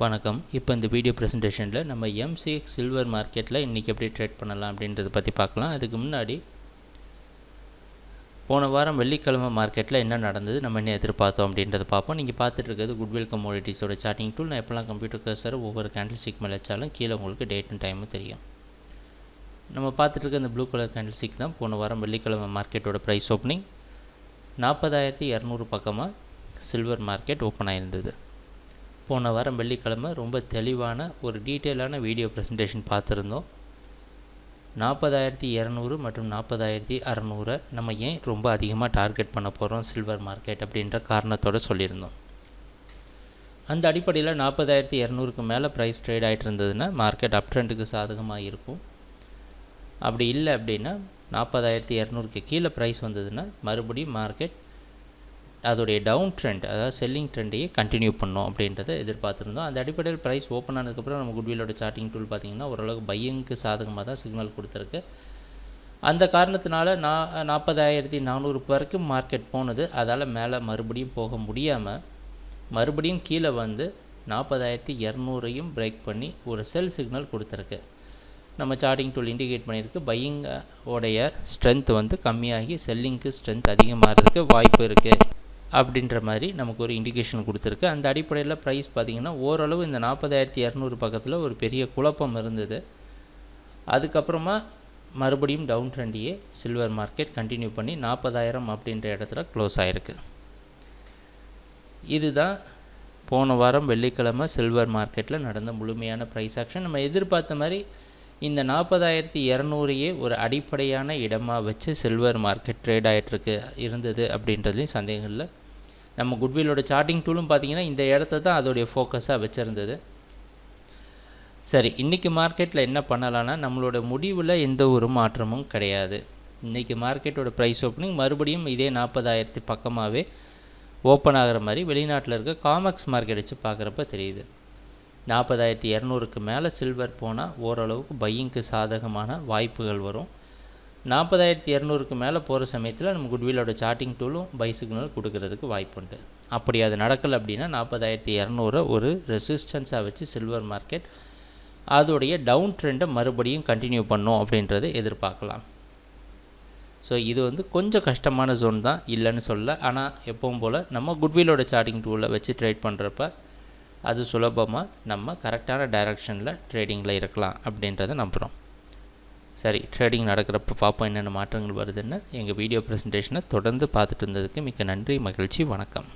வணக்கம். இப்போ இந்த வீடியோ ப்ரெசன்டேஷனில் நம்ம எம்சிஎக்ஸ் சில்வர் மார்க்கெட்டில் இன்றைக்கி எப்படி ட்ரேட் பண்ணலாம் அப்படின்றத பற்றி பார்க்கலாம். அதுக்கு முன்னாடி போன வாரம் வெள்ளிக்கிழமை மார்க்கெட்டில் என்ன நடந்தது, நம்ம என்ன எதிர்பார்த்தோம் அப்படின்றத பார்ப்போம். நீங்கள் பார்த்துட்டு இருக்கிறது குட்வில் கமோடிட்டிஸோட சார்ட்டிங் டூல். நான் எப்போல்லாம் கம்ப்யூட்டர் கர்சர் ஒவ்வொரு கேண்டில் ஸ்டிக் மேலே வச்சாலும் கீழே உங்களுக்கு டேட் அண்ட் டைமும் தெரியும். நம்ம பார்த்துட்டு இருக்க இந்த ப்ளூ கலர் கேண்டில் ஸ்டிக் தான் போன வாரம் வெள்ளிக்கிழமை மார்க்கெட்டோட ப்ரைஸ் ஓப்பனிங். 40,200 பக்கமாக சில்வர் மார்க்கெட் ஓப்பன் ஆகிருந்தது. போன வாரம் வெள்ளிக்கிழமை ரொம்ப தெளிவான ஒரு டீட்டெயிலான வீடியோ ப்ரெசன்டேஷன் பார்த்துருந்தோம். 40,200 மற்றும் 40,600 நம்ம ஏன் ரொம்ப அதிகமாக டார்கெட் பண்ண போகிறோம் சில்வர் மார்க்கெட் அப்படின்ற காரணத்தோடு சொல்லியிருந்தோம். அந்த அடிப்படையில் 40,200க்கு மேலே ப்ரைஸ் ட்ரேட் ஆகிட்டு இருந்ததுன்னா மார்க்கெட் அப் ட்ரெண்டுக்கு சாதகமாக இருக்கும். அப்படி இல்லை அப்படின்னா 40,200க்கு கீழே ப்ரைஸ் வந்ததுன்னா மறுபடியும் மார்க்கெட் அதோடைய டவுன் ட்ரெண்ட், அதாவது செல்லிங் ட்ரெண்டையே கண்டினியூ பண்ணோம் அப்படின்றத எதிர்பார்த்துருந்தோம். அந்த அடிப்படையில் ப்ரைஸ் ஓப்பன் ஆனதுக்கப்புறம் நம்ம குட்விலோட சார்ட்டிங் டூல் பார்த்திங்கன்னா ஓரளவுக்கு பையிங்க்கு சாதகமாக தான் சிக்னல் கொடுத்துருக்கு. அந்த காரணத்தினால 40,400 வரைக்கும் மார்க்கெட் போனது. அதால் மேலே மறுபடியும் போக முடியாமல் மறுபடியும் கீழே வந்து 40,200ஐயும் பிரேக் பண்ணி ஒரு செல் சிக்னல் கொடுத்துருக்கு. நம்ம சார்ட்டிங் டூல் இண்டிகேட் பண்ணியிருக்கு பையிங் உடைய ஸ்ட்ரென்த் வந்து கம்மியாகி செல்லிங்க்கு ஸ்ட்ரென்த் அதிகமாகிறதுக்கு வாய்ப்பு இருக்குது அப்படின்ற மாதிரி நமக்கு ஒரு இண்டிகேஷன் கொடுத்துருக்கு. அந்த அடிப்படையில் ப்ரைஸ் பார்த்திங்கன்னா ஓரளவு இந்த 40,200 பக்கத்தில் ஒரு பெரிய குழப்பம் இருந்தது. அதுக்கப்புறமா மறுபடியும் டவுன் ட்ரெண்டையே சில்வர் மார்க்கெட் கண்டினியூ பண்ணி 40,000 அப்படின்ற இடத்துல க்ளோஸ் ஆகிருக்கு. இதுதான் போன வாரம் வெள்ளிக்கிழமை சில்வர் மார்க்கெட்டில் நடந்த முழுமையான ப்ரைஸ் ஆக்ஷன். நம்ம எதிர்பார்த்த மாதிரி இந்த 40,200ஐயே ஒரு அடிப்படையான இடமாக வச்சு சில்வர் மார்க்கெட் ட்ரேட் ஆகிட்டுருக்கு இருந்தது அப்படின்றதுலையும் சந்தேகம் இல்லை. நம்ம குட்விலோட சார்ட்டிங் டூலும் பார்த்திங்கன்னா இந்த இடத்த தான் அதோடைய ஃபோக்கஸாக வச்சுருந்தது. சரி, இன்றைக்கி மார்க்கெட்டில் என்ன பண்ணலான்னா நம்மளோட முடிவில் எந்த ஒரு மாற்றமும் கிடையாது. இன்றைக்கி மார்க்கெட்டோட ப்ரைஸ் ஓப்பனிங் மறுபடியும் இதே 40,000 பக்கமாகவே ஓப்பன் ஆகிற மாதிரி வெளிநாட்டில் இருக்க காமெக்ஸ் மார்க்கெட் வச்சு பார்க்குறப்ப தெரியுது. 40,200க்கு மேலே சில்வர் போனால் ஓரளவுக்கு பையிங்க்கு சாதகமான வாய்ப்புகள் வரும். 40,200க்கு மேலே போகிற சமயத்தில் நம்ம குட்விலோட சார்ட்டிங் டூலும் பை சிக்னல் கொடுக்கறதுக்கு வாய்ப்புண்டு. அப்படி அது நடக்கலை அப்படின்னா 40,200 ஒரு ரெசிஸ்டன்ஸாக வச்சு சில்வர் மார்க்கெட் அதோடைய டவுன் ட்ரெண்டை மறுபடியும் கண்டினியூ பண்ணும் அப்படின்றத எதிர்பார்க்கலாம். ஸோ இது வந்து கொஞ்சம் கஷ்டமான ஜோன் தான், இல்லைன்னு சொல்ல. ஆனால் எப்பவும் போல் நம்ம குட்விலோட சார்ட்டிங் டூலை வச்சு ட்ரேட் பண்ணுறப்ப அது சுலபமாக நம்ம கரெக்டான டைரக்ஷனில் ட்ரேடிங்கில் இருக்கலாம் அப்படின்றத நம்புகிறோம். சரி, ட்ரேடிங் நடக்கிறப்ப பார்ப்போம் என்னென்ன மாற்றங்கள் வருதுன்னு. எங்கள் வீடியோ ப்ரெசன்டேஷனை தொடர்ந்து பார்த்துட்டு இருந்ததுக்கு மிக்க நன்றி, மகிழ்ச்சி, வணக்கம்.